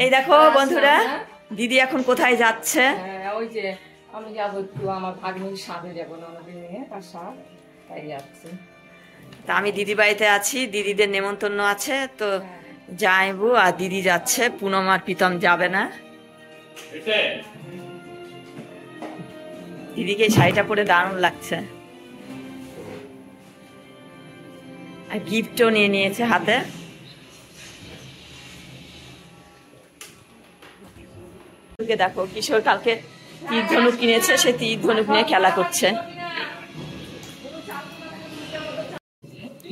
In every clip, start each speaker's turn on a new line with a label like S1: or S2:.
S1: এই দেখো বন্ধুরা, দিদি এখন কোথায় যাচ্ছে?
S2: ওই যে আমি যাবো একটু আমার ভাগ্নির সাথে যাবো, ননদের নিয়ে তার সাথ, তাই যাচ্ছি।
S1: তা আমি দিদি বাড়িতে আছি, দিদিদের নেমন্তন্ন আছে তো যাইবো। আর দিদি যাচ্ছে, পুনম আর প্রীতম যাবে না। দিদিকে শাড়িটা পরে দারুণ লাগছে, আর গিফটও নিয়ে নিয়েছে হাতে। দেখো কিশোর কালকে তীর ধনুক কিনেছে, সে তীর ধনুক নিয়ে খেলা করছে।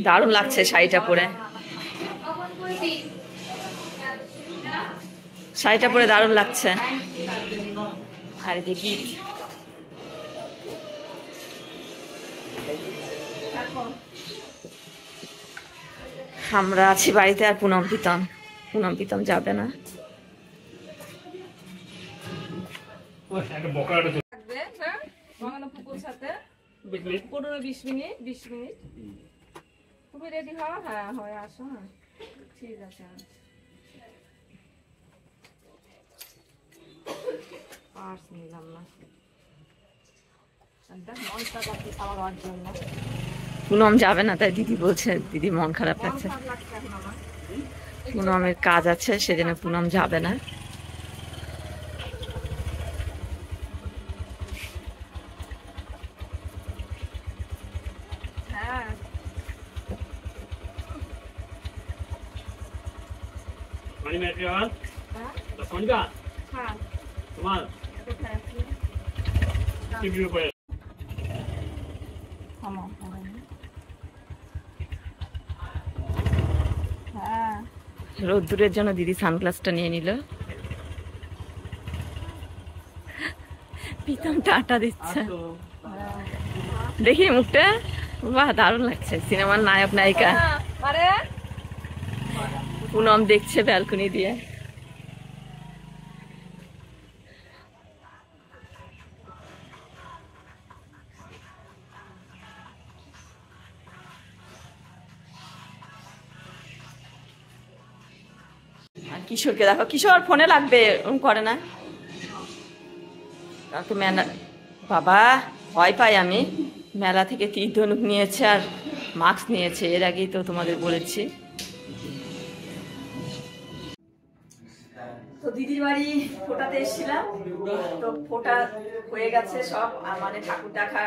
S1: দারুণ লাগছে শাড়িটা পরে, শাড়িটা পরে দারুণ লাগছে। আর এই যে গিফট, আমরা আছি বাড়িতে, আর পুনম প্রীতম যাবে না।
S2: তুমি রেডি হও, হ্যাঁ হয়ে আসো। হ্যাঁ ঠিক আছে, পার্স নিলাম না,
S1: পুনম যাবে না, তাই দিদি বলছে, দিদি মন খারাপ লাগছে। পুনমের কাজ আছে, সেজন্য পুনম যাবে না। রোদ্দুরের জন্য দিদি সানগ্লাসটা নিয়ে নিল। প্রীতম টাটা দিচ্ছে, দেখি মুখটা, বাহ দারুণ লাগছে, সিনেমার নায়ক নায়িকা। পুনম দেখছে ব্যালকনি দিয়ে। আর কিশোরকে দেখো, কিশোর ফোনে লাগবে, ওরকম করে না তো। বাবা ভয় পাই আমি, মেলা থেকে তীর ধনুক নিয়েছে আর মাস্ক নিয়েছে, এর আগেই তো তোমাদের বলেছি। তো দিদির বাড়ি ফোটাতে এসেছিলাম, তো ফোটা হয়ে গেছে সব, মানে ঠাকুর দেখা,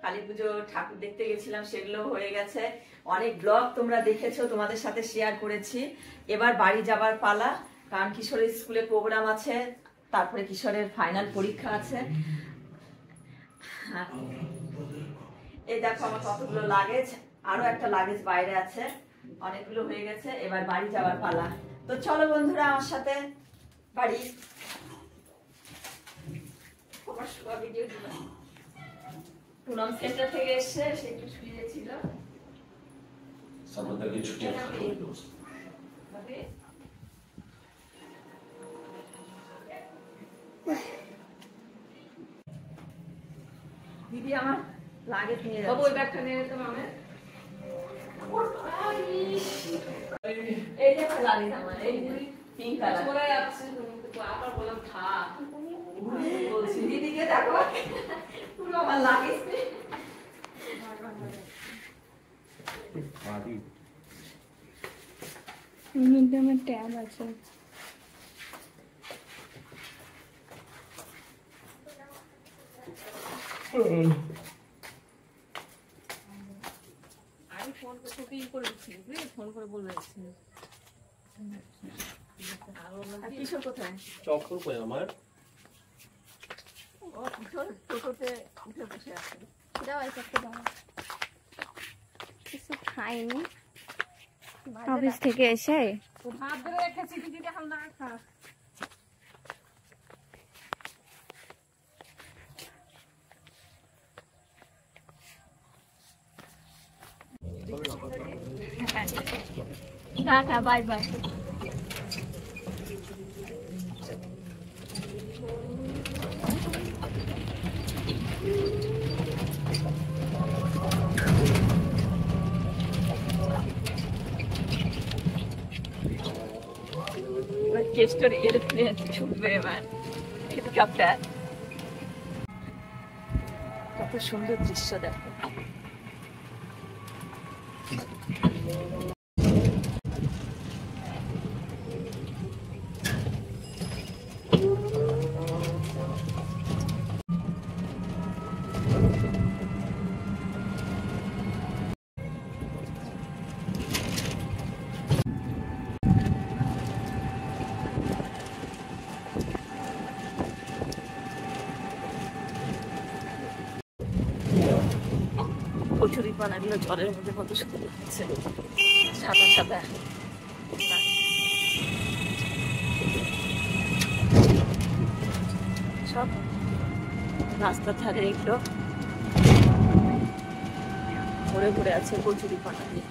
S1: কালী পুজো ঠাকুর দেখতে গেছিলাম, সেগুলো হয়ে গেছে। অনেক ব্লগ তোমরা দেখেছো, তোমাদের সাথে শেয়ার করেছি। এবার বাড়ি যাবার পালা, কারণ কিশোরের স্কুলে প্রোগ্রাম আছে, তারপরে কিশোরের ফাইনাল পরীক্ষা আছে। এই দেখো আমার কতগুলো লাগেজ, আরো একটা লাগেজ বাইরে আছে, অনেকগুলো হয়ে গেছে। এবার বাড়ি যাবার পালা, তো চলো বন্ধুরা আমার সাথে বাড়ি। পুনম সেন্টার থেকে এসছে, সে একটু শুয়েছিল। দিদি আমার লাগেজ নিয়ে যাচ্ছে, ওই ব্যাগটা নিয়ে যেতে হবে। এই যে লাগেজ আমার, এই পিঙ্ক কালার পরে যাচ্ছে, আবার বললাম থাক, বলছি দিদিকে দেখো পুরো আমার লাগেজ
S3: ট্যাব আছে।
S2: আমি ফোন করেছি, ফোন করে বলে দিচ্ছি।
S1: কিশোর কোথায়?
S4: চক্কর কই আমার?
S1: ও কিশোর টোটোতে উঠে বসে আছে।
S3: দাও এই করতে দাও। কিছু খাইনি অফিস থেকে এসে,
S2: ভাত ধরে রেখেছি, দিদি এখন না খা।
S3: Tata bye bye.
S1: কেস্টোর এরোপ্লেন ছুটবে এবার, হেলিকপ্টার। কত সুন্দর দৃশ্য দেখো। কচুরি পানাগুলো জলের মধ্যে কত সুন্দর লাগছে, সাদা সাদা। সব রাস্তার ধারে এগুলো ভরে ভরে আছে কচুরি পানা দিয়ে।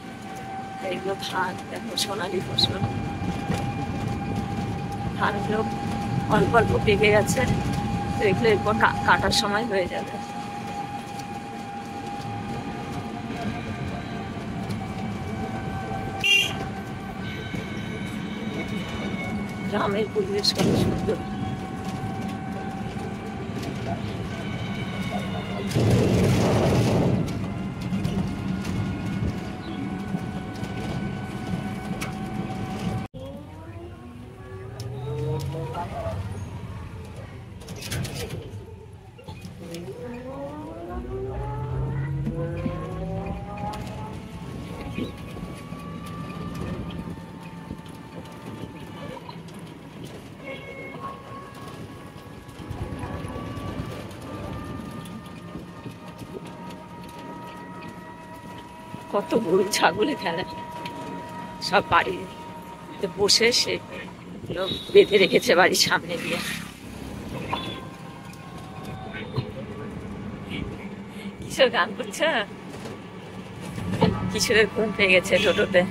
S1: এগুলো ধান, দেখো সোনালি ফসল। ধানগুলো অল্প অল্প পেকে গেছে, তো এগুলো এরপর কাটার সময় হয়ে যাবে। গ্রামের পরিবেশ কত সুন্দর। কত গরু ছাগলে খেলা, সব বাড়িতে বসে সেগুলো বেঁধে রেখেছে বাড়ির সামনে দিয়ে। কিশোর গান করছে, কিশোরের ঘুম পেয়ে গেছে টোটোতে।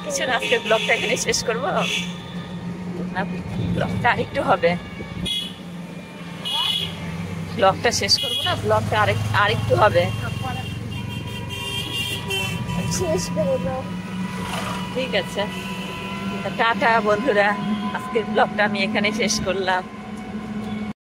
S1: কিশোর আজকের ব্লগটা এখানে শেষ করবো না, ব্লগটা আরেকটু হবে। ব্লগটা শেষ করবো না, ব্লগটা আরেকটু হবে। ঠিক আছে, টাটা বন্ধুরা, আজকের ব্লগটা আমি এখানে শেষ করলাম।